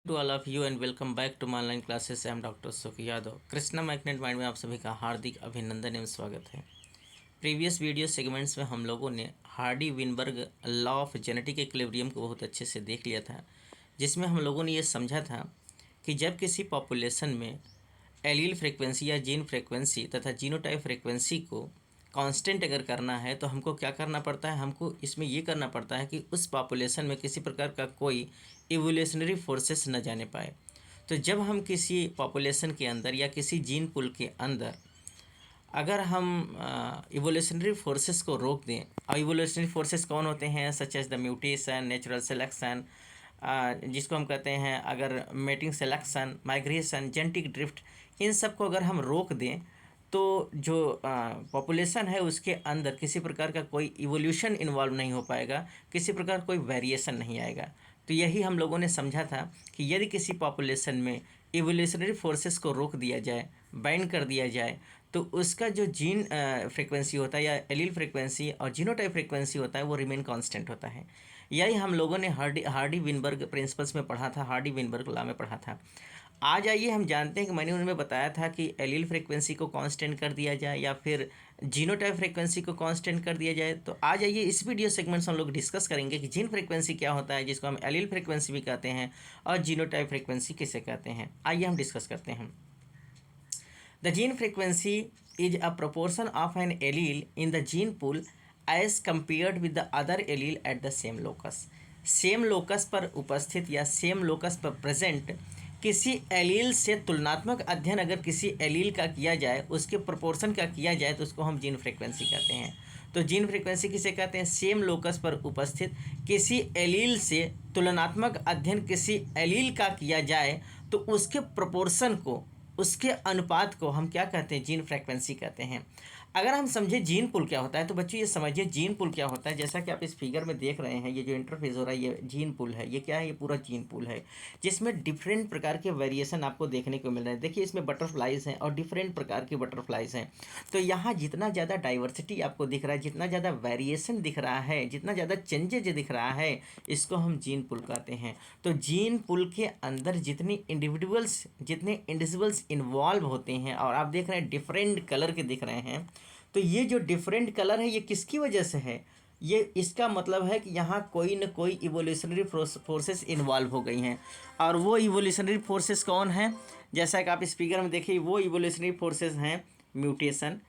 To all of you and welcome back to my online classes. I am doctor Sukhi Yadav. Krishna magnet mind में आप सभी का हार्दिक अभिनंदन एवं स्वागत है। प्रीवियस वीडियो सेगमेंट्स में हम लोगों ने Hardy Weinberg law of genetic equilibrium को बहुत अच्छे से देख लिया था, जिसमें हम लोगों ने ये समझा था कि जब किसी पॉपुलेशन में एलील फ्रिक्वेंसी या जीन फ्रिक्वेंसी तथा जीनोटाइप फ्रिक्वेंसी को कांस्टेंट अगर करना है तो हमको क्या करना पड़ता है, हमको इसमें ये करना पड़ता है कि उस पॉपुलेशन में किसी प्रकार का कोई इवोल्यूशनरी फोर्सेस न जाने पाए। तो जब हम किसी पॉपुलेशन के अंदर या किसी जीन पूल के अंदर अगर हम इवोल्यूशनरी फोर्सेस को रोक दें, और इवोल्यूशनरी फोर्सेस कौन होते हैं, such as the mutation, natural selection, जिसको हम कहते हैं अगर mating selection, migration, genetic drift, इन सब को अगर हम रोक दें तो जो पॉपुलेशन है उसके अंदर किसी प्रकार का कोई इवोल्यूशन इन्वॉल्व नहीं हो पाएगा, किसी प्रकार कोई वेरिएशन नहीं आएगा। तो यही हम लोगों ने समझा था कि यदि किसी पॉपुलेशन में इवोल्यूशनरी फोर्सेस को रोक दिया जाए, बाइंड कर दिया जाए, तो उसका जो जीन फ्रिक्वेंसी होता है या एलील फ्रिक्वेंसी और जीनोटाइप फ्रिक्वेंसी होता है वो रिमेन कांस्टेंट होता है। यही हम लोगों ने हार्डी विनबर्ग प्रिंसिपल्स में पढ़ा था, हार्डी विनबर्ग लॉ में पढ़ा था। आज आइए हम जानते हैं कि मैंने उनमें बताया था कि एलील फ्रिक्वेंसी को कांस्टेंट कर दिया जाए या फिर जीनोटाइप फ्रिक्वेंसी को कांस्टेंट कर दिया जाए। तो आज आइए इस वीडियो सेगमेंट से हम लोग डिस्कस करेंगे कि जीन फ्रिक्वेंसी क्या होता है, जिसको हम एलील फ्रिक्वेंसी भी कहते हैं, और जीनोटाइप फ्रिक्वेंसी किसे कहते हैं। आइए हम डिस्कस करते हैं। The gene frequency is a proportion of an allele in the gene pool as compared with the other allele at the same locus. Same locus पर उपस्थित या सेम लोकस पर प्रेजेंट किसी एलील से तुलनात्मक अध्ययन अगर किसी एलील का किया जाए, उसके प्रोपोर्शन का किया जाए, तो उसको हम जीन फ्रिक्वेंसी कहते हैं। तो जीन फ्रिक्वेंसी किसे कहते हैं? सेम लोकस पर उपस्थित किसी एलील से तुलनात्मक अध्ययन किसी एलील का किया जाए तो उसके प्रोपोर्शन को, उसके अनुपात को हम क्या कहते हैं? जीन फ्रिक्वेंसी कहते हैं। अगर हम समझे जीन पूल क्या होता है तो बच्चों ये समझिए जीन पूल क्या होता है। जैसा कि आप इस फिगर में देख रहे हैं, ये जो इंटरफेस हो रहा है ये जीन पूल है। ये क्या है? ये पूरा जीन पूल है, जिसमें डिफरेंट प्रकार के वेरिएशन आपको देखने को मिल रहे हैं। देखिए इसमें बटरफ्लाइज हैं और डिफरेंट प्रकार की बटरफ्लाइज हैं। तो यहाँ जितना ज़्यादा डाइवर्सिटी आपको दिख रहा है, जितना ज़्यादा वेरिएशन दिख रहा है, जितना ज़्यादा चेंजेज दिख रहा है, इसको हम जीन पूल कहते हैं। तो जीन पूल के अंदर जितने इंडिविजुअल्स इन्वॉल्व होते हैं, और आप देख रहे हैं डिफरेंट कलर के दिख रहे हैं, तो ये जो डिफरेंट कलर है ये किसकी वजह से है? ये इसका मतलब है कि यहाँ कोई न कोई इवोल्यूशनरी फोर्सेस इन्वॉल्व हो गई हैं। और वो इवोल्यूशनरी फोर्सेस कौन हैं? जैसा कि आप इस फिगर में देखिए, वो इवोल्यूशनरी फोर्सेस हैं mutation,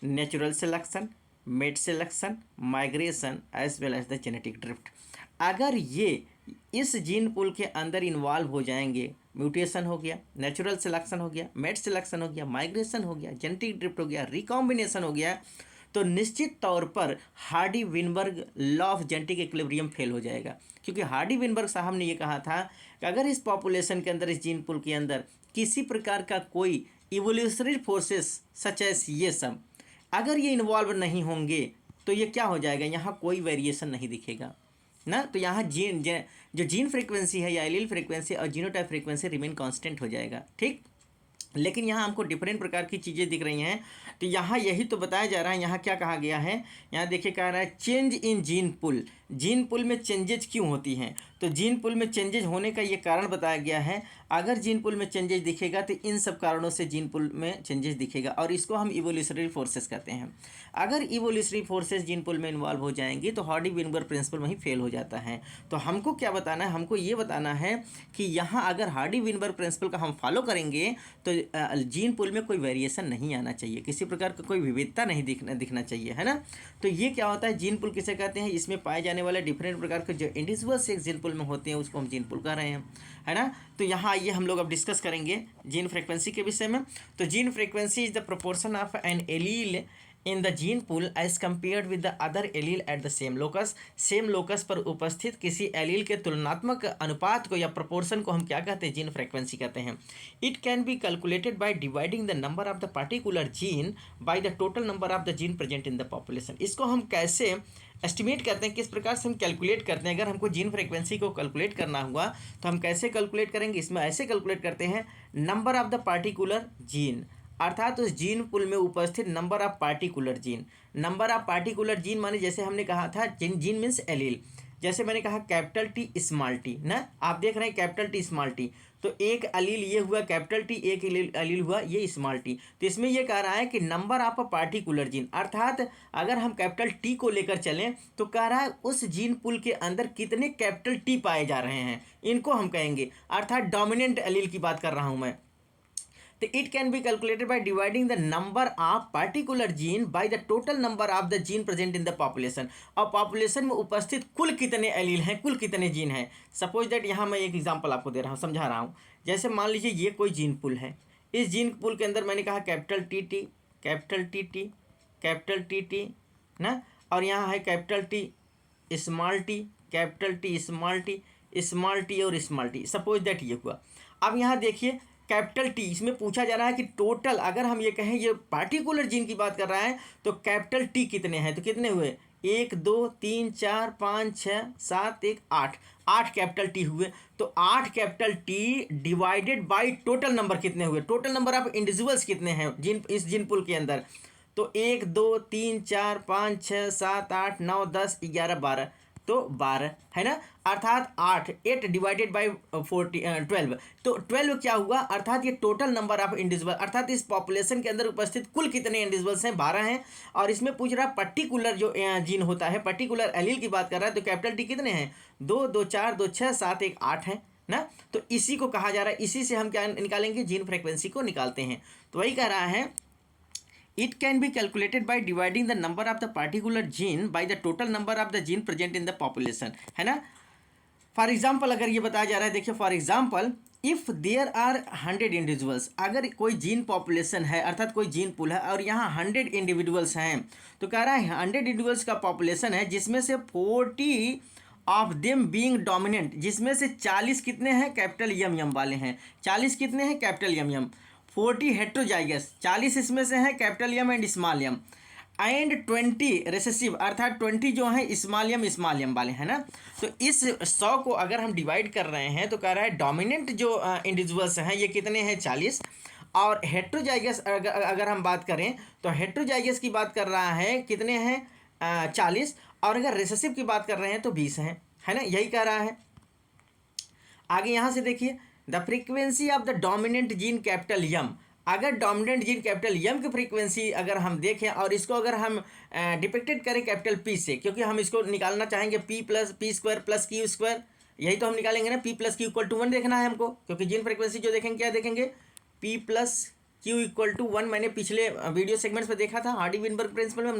natural selection, mate selection, migration as well as the genetic drift. अगर ये इस जीन पूल के अंदर इन्वॉल्व हो जाएंगे, म्यूटेशन हो गया, नेचुरल सिलेक्शन हो गया, मेट सिलेक्शन हो गया, माइग्रेशन हो गया, जेनेटिक ड्रिफ्ट हो गया, रिकॉम्बिनेशन हो गया, तो निश्चित तौर पर Hardy Weinberg law of genetic equilibrium fail हो जाएगा। क्योंकि हार्डी विनबर्ग साहब ने ये कहा था कि अगर इस पॉपुलेशन के अंदर, इस जीन पूल के अंदर किसी प्रकार का कोई इवोल्यूशनरी फोर्सेस सच एज ये सब अगर ये इन्वॉल्व नहीं होंगे तो ये क्या हो जाएगा? यहाँ कोई वेरिएशन नहीं दिखेगा ना। तो यहाँ जो जीन फ्रीक्वेंसी है या एलील फ्रीक्वेंसी और जीनोटाइप फ्रीक्वेंसी रिमेन कांस्टेंट हो जाएगा, ठीक। लेकिन यहाँ हमको डिफरेंट प्रकार की चीज़ें दिख रही हैं। तो यहाँ यही तो बताया जा रहा है। यहाँ क्या कहा गया है? यहाँ देखिए कह रहा है change in gene pool. Gene pool में चेंजेज क्यों होती हैं? तो जीन पुल में चेंजेज होने का ये कारण बताया गया है। अगर जीन पुल में चेंजेज दिखेगा तो इन सब कारणों से जीन पुल में चेंजेस दिखेगा, और इसको हम इवोल्यूशनरी फोर्सेस कहते हैं। अगर इवोल्यूशनरी फोर्सेस जीन पुल में इन्वॉल्व हो जाएंगी तो हार्डी विनबर्ग प्रिंसिपल वहीं फेल हो जाता है। तो हमको क्या बताना है? हमको ये बताना है कि यहाँ अगर हार्डी विनबर्ग प्रिंसिपल का हम फॉलो करेंगे तो जीन पूल में कोई वेरिएशन नहीं आना चाहिए, किसी प्रकार का कोई विविधता नहीं दिखना चाहिए, है ना। तो ये क्या होता है? जीन पूल किसे कहते हैं? इसमें पाए जाने वाले डिफरेंट प्रकार के जो इंडिविजुअल्स एक जीन पूल में होते हैं उसको हम जीन पूल कह रहे हैं, है ना। तो यहाँ आइए हम लोग अब डिस्कस करेंगे जीन फ्रीक्वेंसी के विषय में। तो gene frequency is the proportion of an allele in the gene pool as compared with the other allele at the same locus. Same locus पर उपस्थित किसी एलील के तुलनात्मक अनुपात को या प्रोपोर्शन को हम क्या कहते हैं? जीन फ्रीक्वेंसी कहते हैं। It can be calculated by dividing the number of the particular gene by the total number of the gene present in the population. इसको हम कैसे एस्टिमेट करते हैं, किस प्रकार से हम कैलकुलेट करते हैं? अगर हमको जीन फ्रीक्वेंसी को कैलकुलेट करना हुआ तो हम कैसे कैलकुलेट करेंगे? इसमें ऐसे कैलकुलेट करते हैं, number of the particular gene, अर्थात उस जीन पूल में उपस्थित number of particular gene. Number of particular gene माने जैसे हमने कहा था जीन मीन्स एलील, जैसे मैंने कहा कैपिटल टी स्मॉल टी ना, आप देख रहे हैं कैपिटल टी स्मॉल टी, तो एक अलील ये हुआ कैपिटल टी, एक अलील हुआ ये स्मॉल टी। तो इसमें ये कह रहा है कि number of a particular gene, अर्थात अगर हम कैपिटल टी को लेकर चलें तो कह रहा है उस जीन पूल के अंदर कितने कैपिटल टी पाए जा रहे हैं, इनको हम कहेंगे, अर्थात डोमिनेंट अलील की बात कर रहा हूं मैं। तो it can be calculated by dividing the number of particular gene by the total number of the gene present in the population. और पॉपुलेशन में उपस्थित कुल कितने एलील हैं, कुल कितने जीन हैं। सपोज दैट यहाँ मैं एक एग्जांपल आपको दे रहा हूँ, समझा रहा हूँ। जैसे मान लीजिए ये कोई जीन पूल है, इस जीन पूल के अंदर मैंने कहा capital T T, capital T T, capital T T ना, और यहाँ है capital T small T, capital T small T, small T और स्मॉल टी। सपोज दैट ये हुआ। अब यहाँ देखिए कैपिटल टी, इसमें पूछा जा रहा है कि टोटल, अगर हम ये कहें ये पार्टिकुलर जीन की बात कर रहा है तो कैपिटल टी कितने हैं, तो कितने हुए 1 2 3 4 5 6 7 1 8, 8 कैपिटल टी हुए। तो 8 capital T divided by total number कितने हुए, टोटल नंबर ऑफ इंडिविजुअल्स कितने हैं जिन इस जिन पुल के अंदर, तो 1 2 3 4 5 6 7 8 9 10 11 12, तो 12 है ना, अर्थात 8 डिवाइडेड बाई 12, तो 12 क्या हुआ, अर्थात ये टोटल नंबर ऑफ इंडिविजुअल, अर्थात इस पॉपुलेशन के अंदर उपस्थित कुल कितने इंडिविजुअल्स हैं, 12 हैं। और इसमें पूछ रहा है पर्टिकुलर जो जीन होता है, पर्टिकुलर एलील की बात कर रहा है, तो कैपिटल टी कितने हैं 2 2 4 2 6 7 1 8 है ना। तो इसी को कहा जा रहा है, इसी से हम क्या निकालेंगे, जीन फ्रिक्वेंसी को निकालते हैं। तो वही कह रहा है it can be calculated by dividing the number of the particular gene by the total number of the gene present in the population, है ना। फॉर एग्जाम्पल अगर ये बताया जा रहा है, देखिए for example if there are 100 individuals, अगर कोई जीन पॉपुलेशन है अर्थात कोई जीन पूल है और यहाँ 100 इंडिविजुअल्स हैं, तो कह रहा है 100 इंडिविजुअल्स का पॉपुलेशन है जिसमें से 40 ऑफ देम बीइंग डोमिनेंट, जिसमें से 40 कितने हैं कैपिटल यम यम वाले हैं, 40 कितने हैं कैपिटल यम यम, 40 हेट्रोजाइगस, 40 इसमें से हैं capital M and small M, and 20 recessive, अर्थात 20 जो है स्मॉल यम वाले हैं ना। तो इस 100 को अगर हम डिवाइड कर रहे हैं तो कह रहा है डोमिनेंट जो इंडिविजुअल्स हैं ये कितने हैं 40, और हेट्रोजाइगस अगर हम बात करें तो हेट्रोजाइगस की बात कर रहा है कितने हैं 40, और अगर रिसेसिव की बात कर रहे हैं तो 20 हैं, है ना, यही कह रहा है। आगे यहाँ से देखिए the frequency of the dominant gene capital M, अगर डोमिनेंट जीन कैपिटल यम की फ्रीक्वेंसी अगर हम देखें और इसको अगर हम डिपिक्टेड करें कैपिटल पी से, क्योंकि हम इसको निकालना चाहेंगे P square plus Q square, यही तो हम निकालेंगे ना, P plus Q equal to 1 देखना है हमको, क्योंकि जीन फ्रीक्वेंसी जो देखेंगे क्या देखेंगे P plus Q equal to 1, मैंने पिछले वीडियो सेगमेंट्स में देखा था, हार्डी विनबर्ग प्रिंसिपल में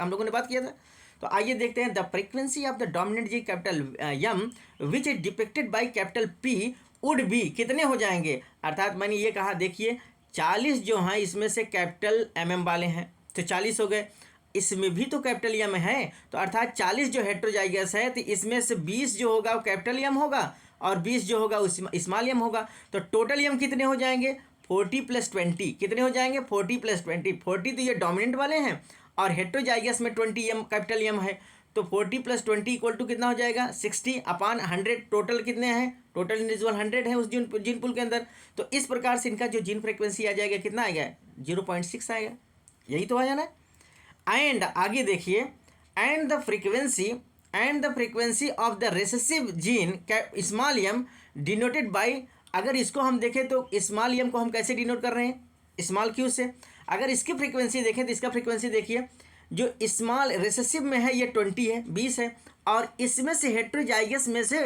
हम लोगों ने बात किया था। तो आइए देखते हैं the frequency of the dominant gene capital M which is depicted by capital P would be, कितने हो जाएंगे, अर्थात मैंने ये कहा देखिए 40 जो हैं इसमें से कैपिटल एम वाले हैं तो 40 हो गए, इसमें भी तो कैपिटल यम है, तो अर्थात 40 जो हेट्रोजाइगस है तो इसमें से 20 जो होगा वो कैपिटल यम होगा और 20 जो होगा वो स्मॉल यम होगा। तो टोटल यम कितने हो जाएंगे 40 + 20, कितने हो जाएंगे 40 + 20, 40 तो ये डोमिनेंट वाले हैं और हेट्रोजाइगस में 20 यम कैपिटल यम है, तो 40 + 20 इक्वल टू कितना हो जाएगा 60/100, टोटल कितने हैं, टोटल इंडिविजुअल 100 है उस जीन पूल के अंदर। तो इस प्रकार से इनका जो जीन फ्रीक्वेंसी आ जाएगा कितना आएगा 0.6 आएगा, यही तो आ जाना है। एंड आगे देखिए and the frequency of the recessive gene small M denoted by, अगर इसको हम देखें तो स्मॉल यम को हम कैसे डिनोट कर रहे हैं स्मॉल क्यू से, अगर इसकी फ्रीक्वेंसी देखें तो इसका फ्रीक्वेंसी देखिए जो स्मॉल रिसेसिव में है ये 20 है 20 है, और इसमें से हेट्रोजाइगस में से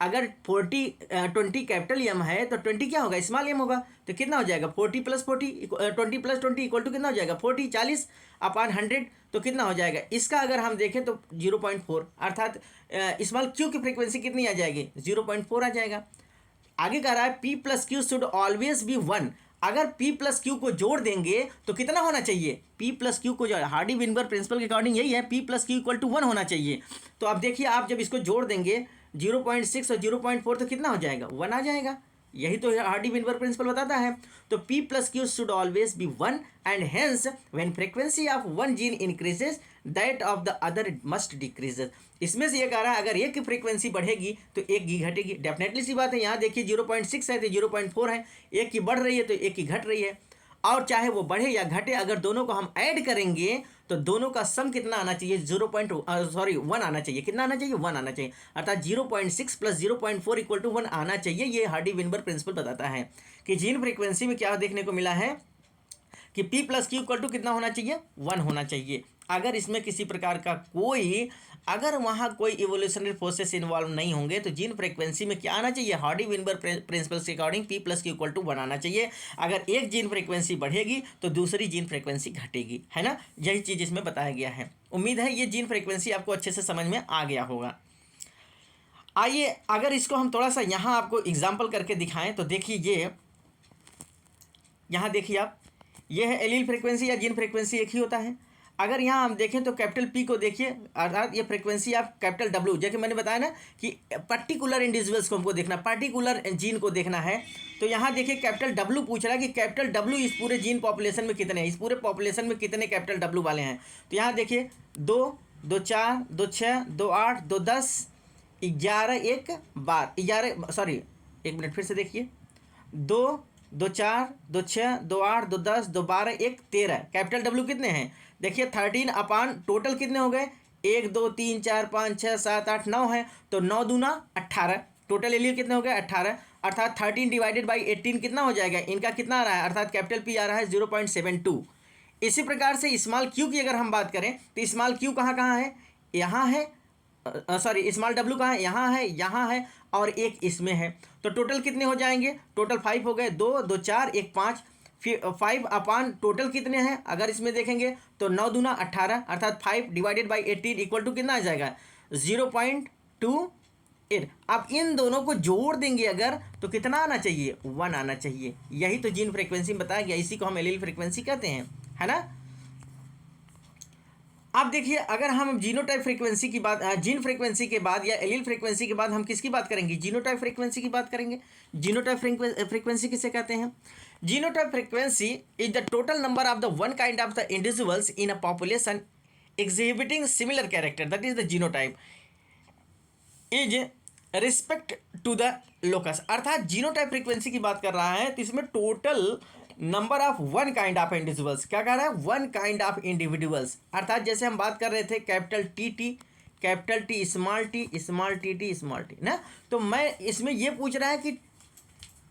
अगर 20 कैपिटल यम है तो 20 क्या होगा स्मॉल यम होगा, तो कितना हो जाएगा 40 + 40 20 + 20 इक्वल टू कितना हो जाएगा 40, 40/100, तो कितना हो जाएगा, इसका अगर हम देखें तो 0.4, अर्थात स्मॉल क्यू की फ्रीक्वेंसी कितनी आ जाएगी 0.4 आ जाएगा। आगे कह रहा है P + Q should always be 1, अगर P + Q को जोड़ देंगे तो कितना होना चाहिए P + Q को जो हार्डी विनबर्ग प्रिंसिपल के अकॉर्डिंग यही है P + Q इक्वल टू 1 होना चाहिए। तो अब देखिए आप जब इसको जोड़ देंगे 0.6 और 0.4 तो कितना हो जाएगा 1 आ जाएगा, यही तो हार्डी विनबर्ग प्रिंसिपल बताता है। तो P + Q should always be 1 and hence when frequency of one gene increases that of the other must decreases, इसमें से ये कह रहा है अगर एक की फ्रीक्वेंसी बढ़ेगी तो एक की घटेगी, डेफिनेटली सी बात है। यहाँ देखिए 0.6 है तो 0.4 है, एक की बढ़ रही है तो एक की घट रही है। और चाहे वो बढ़े या घटे, अगर दोनों को हम ऐड करेंगे तो दोनों का सम कितना आना चाहिए, 1 आना चाहिए। कितना आना चाहिए, 1 आना चाहिए। अर्थात 0.6 प्लस 0.4 इक्वल टू 1 आना चाहिए। ये हार्डी विनबर्ग प्रिंसिपल बताता है कि जीन फ्रीक्वेंसी में क्या देखने को मिला है कि P plus Q equal to कितना होना चाहिए, 1 होना चाहिए। अगर इसमें किसी प्रकार का अगर वहाँ कोई इवोल्यूशनरी प्रोसेस इन्वॉल्व नहीं होंगे तो जीन फ्रीक्वेंसी में क्या आना चाहिए, हार्डी विनबर्ग प्रिंसिपल के according P plus Q equal to 1 आना चाहिए। अगर एक जीन फ्रीक्वेंसी बढ़ेगी तो दूसरी जीन फ्रीक्वेंसी घटेगी, है ना। यही चीज़ इसमें बताया गया है। उम्मीद है ये जीन फ्रीक्वेंसी आपको अच्छे से समझ में आ गया होगा। आइए अगर इसको हम थोड़ा सा यहाँ आपको एग्जाम्पल करके दिखाएं तो देखिए, ये यहाँ देखिए आप, ये है एलील फ्रीक्वेंसी या जीन फ्रीक्वेंसी एक ही होता है। अगर यहाँ हम देखें तो कैपिटल P को देखिए, अर्थात ये फ्रीक्वेंसी आप कैपिटल W, जैसे मैंने बताया ना कि पर्टिकुलर इंडिविजुअल्स को हमको देखना, पर्टिकुलर जीन को देखना है। तो यहाँ देखिए कैपिटल W पूछ रहा है कि कैपिटल W इस पूरे जीन पॉपुलेशन में कितने हैं, इस पूरे पॉपुलेशन में कितने कैपिटल W वाले हैं। तो यहाँ देखिए 2, 2 4, 2 6, 2 8, 2 10, 11, 1 12, 11, सॉरी 1 मिनट फिर से देखिए, 2, 2 4, 2 6, 2 8, 2 10, 2 12, 1 13 कैपिटल W कितने हैं, देखिए 13 अपान टोटल कितने हो गए, 1 2 3 4 5 6 7 8 9 है, तो 9 दूना 18, टोटल एलियल कितने हो गए 18। अर्थात 13 डिवाइडेड बाई 18 कितना हो जाएगा, इनका कितना आ रहा है, अर्थात कैपिटल P आ रहा है 0.72। इसी प्रकार से स्मॉल क्यू की अगर हम बात करें तो स्मॉल क्यू कहाँ है, यहाँ है, सॉरी स्मॉल W कहाँ है, यहाँ है और एक इसमें है। तो टोटल कितने हो जाएंगे, टोटल 5 हो गए, 2 2 4 1 5, फिर 5 अपान टोटल कितने हैं अगर इसमें देखेंगे तो 9 दूना 18, अर्थात 5 डिवाइडेड बाई 18 इक्वल टू कितना आ जाएगा 0.28। अब इन दोनों को जोड़ देंगे अगर तो कितना आना चाहिए, 1 आना चाहिए। यही तो जीन फ्रीक्वेंसी में बताया गया, इसी को हम एलील फ्रीक्वेंसी कहते हैं, है ना। अब देखिए अगर हम जीनोटाइप फ्रीक्वेंसी की बात, जीन फ्रीक्वेंसी के बाद या एलील फ्रीक्वेंसी के बाद हम किसकी बात करेंगे, जीनोटाइप फ्रीक्वेंसी की बात करेंगे। जीनोटाइप फ्रीक्वेंसी किसे कहते हैं, genotype frequency is the total number of the one kind of the individuals in a population exhibiting similar character, that is the genotype is respect to the locus. अर्थात genotype frequency की बात कर रहा है तो इसमें total number of one kind of individuals, क्या कह रहा है, वन काइंड ऑफ इंडिविजुअल्स। अर्थात जैसे हम बात कर रहे थे कैपिटल T स्मॉल टी ना, तो मैं इसमें ये पूछ रहा है कि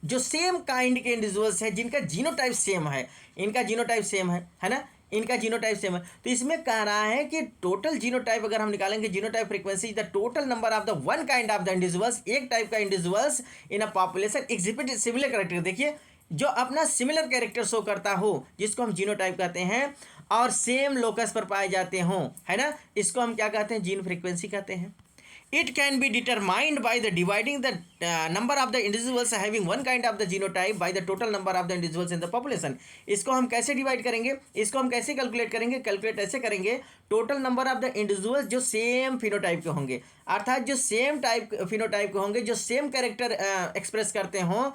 जो सेम काइंड के इंडिविजुअल्स हैं जिनका जीनोटाइप सेम है, इनका जीनोटाइप सेम है ना, इनका जीनोटाइप सेम है। तो इसमें कह रहा है कि टोटल जीनोटाइप अगर हम निकालेंगे, genotype frequency the total number of the one kind of the individuals, एक टाइप का individuals in a population exhibit similar character. देखिए जो अपना सिमिलर कैरेक्टर शो करता हो जिसको हम जीनोटाइप कहते हैं और सेम लोकस पर पाए जाते हों, है ना, इसको हम क्या कहते हैं, जीन फ्रीक्वेंसी कहते हैं। It can be determined by the dividing the number of the individuals having one kind of the genotype by the total number of the individuals in the population. इसको हम कैसे डिवाइड करेंगे, इसको हम कैसे calculate करेंगे, कैलकुलेट ऐसे करेंगे, total number of the individuals जो सेम फिनोटाइप के होंगे, अर्थात जो सेम टाइप फिनोटाइप के होंगे, जो सेम कैरेक्टर एक्सप्रेस करते हों,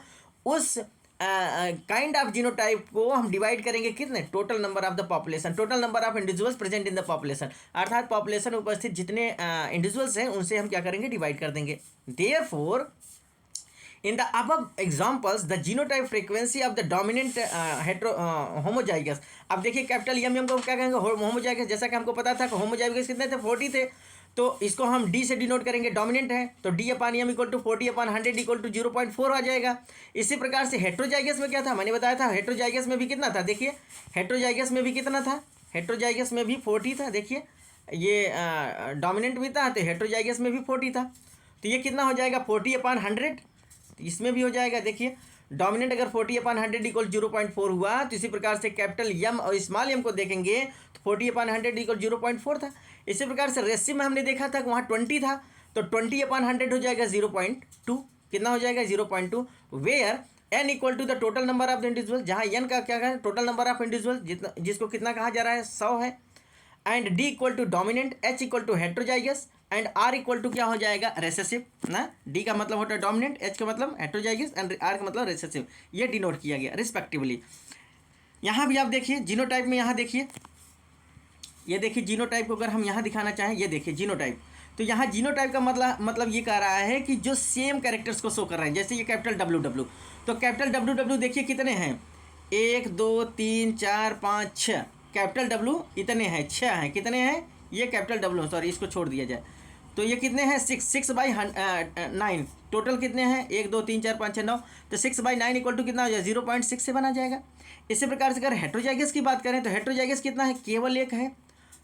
उस काइंड ऑफ जीनोटाइप को हम डिवाइड करेंगे कितने, total number of the population, total number of individuals present in the population. अर्थात पॉपुलेशन में उपस्थित जितने इंडिविजुअल्स हैं उनसे हम क्या करेंगे, डिवाइड कर देंगे। Therefore in the above examples the genotype frequency of the dominant hetero homozygous. अब देखिए कैपिटल एम को क्या कहेंगे, होमोजाइगस। जैसा कि हमको पता था कि होमोजाइगस कितने थे, 40 थे, तो इसको हम डी से डिनोट करेंगे, डोमिनेंट है तो D upon M equal to 40 upon 100 equal to 0.4 आ जाएगा। इसी प्रकार से हेट्रोजाइगस में क्या था, मैंने बताया था हेट्रोजाइगस में भी कितना था, देखिए हेट्रोजाइगस में भी कितना था, हेट्रोजाइगस में भी 40 था। देखिए ये डोमिनेंट भी था तो हेट्रोजाइगस में भी 40 था, तो ये कितना हो जाएगा 40 अपान 100, इसमें भी हो जाएगा। देखिए डोमिनेंट अगर 40 अपान 100 इक्वल 0.4 हुआ तो इसी प्रकार से कैपिटल एम और स्मॉल एम को देखेंगे तो 40 अपान 100 इक्वल 0.4 था। इसी प्रकार से रेशियो में हमने देखा था कि वहाँ 20 था तो 20 अपान 100 हो जाएगा 0.2, कितना हो जाएगा 0.2, where N equal to the total number of the individual, जहाँ एन का क्या है, टोटल नंबर ऑफ इंडिविजुअल जितना जिसको कितना कहा जा रहा है 100 है, and D equal to dominant, H equal to heterozygous and R equal to क्या हो जाएगा, रेसेसिव ना। डी का मतलब होता है डोमिनेंट, एच का मतलब हेट्रोजाइगस एंड आर का मतलब रेसेसिव, ये डिनोट किया गया रिस्पेक्टिवली। यहाँ भी आप देखिए जीनोटाइप में, यहाँ देखिए ये देखिए जीनोटाइप को अगर हम यहाँ दिखाना चाहें, ये देखिए जीनोटाइप, तो यहाँ जीनोटाइप का मतलब ये कह रहा है कि जो सेम कैरेक्टर्स को शो कर रहे हैं। जैसे ये कैपिटल डब्ल्यू, तो कैपिटल डब्ल्यू देखिए कितने हैं, 1 2 3 4 5 6 कैपिटल डब्लू इतने हैं, 6 हैं, कितने हैं ये कैपिटल डब्लू, सॉरी इसको छोड़ दिया जाए। तो ये कितने हैं 6/9 टोटल कितने हैं 1 2 3 4 5 6 9, तो 6/9 इक्वल टू कितना हो जाएगा 0.67 आ जाएगा। इसी प्रकार से अगर हेट्रोजाइगस की बात करें तो हेट्रोजाइगस कितना है केवल एक है,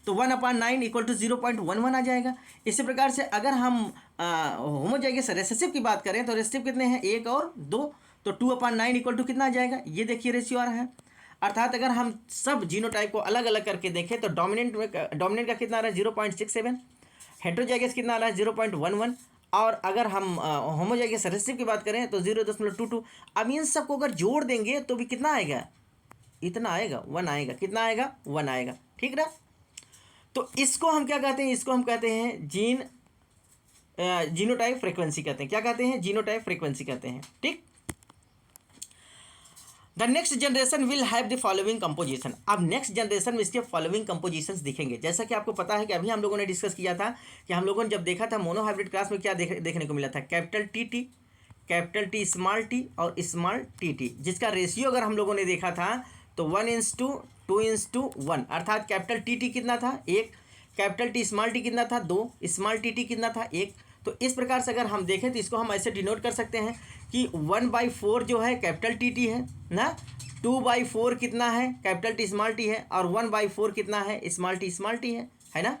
तो 1/9 इक्वल टू 0.11 आ जाएगा। इसी प्रकार से अगर हम होमोजाइगस रेसेसिव की बात करें तो रेसेसिव कितने हैं 1 और 2, तो 2/9 इक्वल टू कितना आ जाएगा, ये देखिए रेशियो आ रहा है। अर्थात अगर हम सब जीनोटाइप को अलग अलग करके देखें तो डोमिनेंट का कितना आ रहा है 0.67, हेट्रोजाइगस कितना आ रहा है 0.11, और अगर हम होमोजाइगस रेसेसिव की बात करें तो 0.22। अब इन सबको अगर जोड़ देंगे तो भी कितना आएगा, इतना आएगा 1 आएगा, कितना आएगा 1 आएगा, ठीक ना। तो इसको हम क्या कहते हैं, इसको हम कहते हैं जीनोटाइप फ्रीक्वेंसी कहते हैं। क्या कहते हैं, जीनोटाइप फ्रीक्वेंसी कहते हैं, ठीक। The next generation will have the following composition. अब नेक्स्ट जनरेशन में इसके फॉलोइंग कंपोजिशंस दिखेंगे। जैसा कि आपको पता है कि अभी हम लोगों ने डिस्कस किया था कि हम लोगों ने जब देखा था मोनोहाइब्रिड क्लास में क्या देखने को मिला था, capital T, capital T small T और स्मॉल टी, जिसका रेशियो अगर हम लोगों ने देखा था तो 1:2, 2:1, अर्थात कैपिटल टी कितना था 1, कैपिटल टी स्मॉल टी कितना था 2, स्मॉल टी कितना था 1। तो इस प्रकार से अगर हम देखें तो इसको हम ऐसे डिनोट कर सकते हैं कि 1/4 जो है कैपिटल टी है ना, 2/4 कितना है कैपिटल टी स्मॉल टी है, और 1/4 कितना है स्मॉल टी है ना।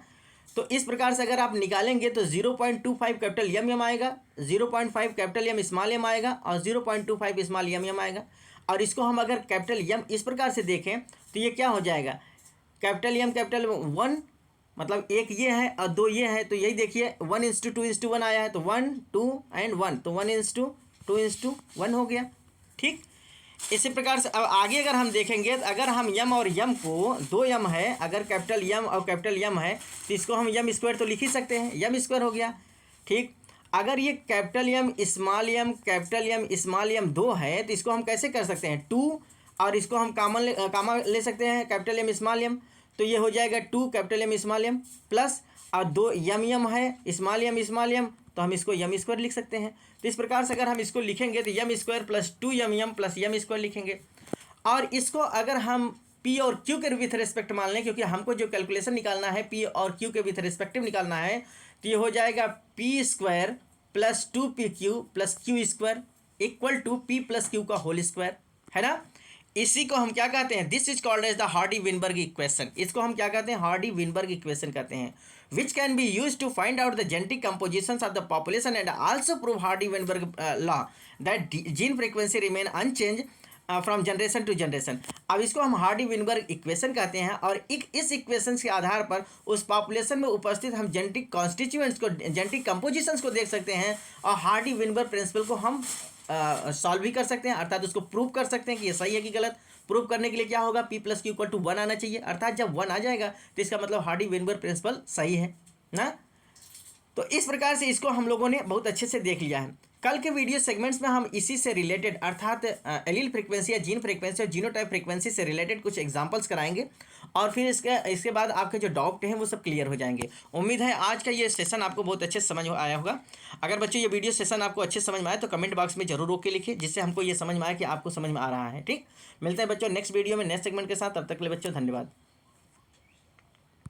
तो इस प्रकार से अगर आप निकालेंगे तो 0.25 कैपिटल यम आएगा, 0.5 कैपिटल यम स्मॉल यम आएगा और 0.25 स्मॉल यम आएगा। और इसको हम अगर कैपिटल यम इस प्रकार से देखें तो ये क्या हो जाएगा, कैपिटल यम कैपिटल 1 मतलब एक ये है और 2 ये है, तो यही देखिए 1:2:1 आया है, तो 1 2 एंड 1, तो 1:2:1 हो गया, ठीक। इसी प्रकार से अब आगे अगर हम देखेंगे तो अगर हम यम और यम को 2 यम है, अगर कैपिटल यम और कैपिटल यम है तो इसको हम यम स्क्वायर तो लिख ही सकते हैं, यम स्क्वायर हो गया, ठीक। अगर ये कैपिटल यम स्मॉल यम कैपिटल यम स्मॉल यम 2 है तो इसको हम कैसे कर सकते हैं 2, और इसको हम कामन ले सकते हैं कैपिटल यम स्मॉल यम, तो ये हो जाएगा 2 कैपिटल यम स्मॉल यम प्लस और 2 यम है स्मॉल यम, तो हम इसको यम स्क्वायर लिख सकते हैं। तो इस प्रकार से अगर हम इसको लिखेंगे तो यम स्क्वायर प्लस 2 यम प्लस यम स्क्वायर लिखेंगे। और इसको अगर हम पी और क्यू के विथ रिस्पेक्ट मान लें, क्योंकि हमको जो कैलकुलेशन निकालना है पी और क्यू के विथ रिस्पेक्टिव निकालना है, तो ये हो जाएगा P square plus 2pq plus Q square equal to P plus Q का होल स्क्वायर, है ना। इसी को हम क्या कहते हैं, this is called as the Hardy Weinberg equation. इसको हम क्या कहते हैं, हार्डी-विनबर्ग इक्वेशन कहते हैं, which can be use to find out the genetic compositions of the population and also prove Hardy Weinberg law that gene frequency remain unchange from generation to generation. अब इसको हम हार्डी-विनबर्ग इक्वेशन कहते हैं, और इस equation के आधार पर उस पॉपुलेशन में उपस्थित हम जेनेटिक कॉन्स्टिट्यूएंट्स को, जेनेटिक कंपोजिशंस को देख सकते हैं, और हार्डी-विनबर्ग प्रिंसिपल को हम सॉल्व भी कर सकते हैं, अर्थात उसको प्रूव कर सकते हैं कि ये सही है कि गलत। प्रूव करने के लिए क्या होगा, p + q = 1 आना चाहिए, अर्थात जब 1 आ जाएगा तो इसका मतलब हार्डी-विनबर्ग प्रिंसिपल सही है ना। तो इस प्रकार से इसको हम लोगों ने बहुत अच्छे से देख लिया है। कल के वीडियो सेगमेंट्स में हम इसी से रिलेटेड अर्थात एलील फ्रीक्वेंसी या जीन फ्रीक्वेंसी और जीनोटाइप फ्रीक्वेंसी से रिलेटेड कुछ एग्जांपल्स कराएंगे, और फिर इसके बाद आपके जो डाउट हैं वो सब क्लियर हो जाएंगे। उम्मीद है आज का ये सेशन आपको बहुत अच्छे से समझ आया होगा। अगर बच्चों ये वीडियो सेशन आपको अच्छे समझ में आए तो कमेंट बॉक्स में जरूर रोक के लिखिए, जिससे हमको ये समझ में आए कि आपको समझ में आ रहा है, ठीक। मिलते हैं बच्चों नेक्स्ट वीडियो में नेक्स्ट सेगमेंट के साथ, तब तक के लिए बच्चों धन्यवाद।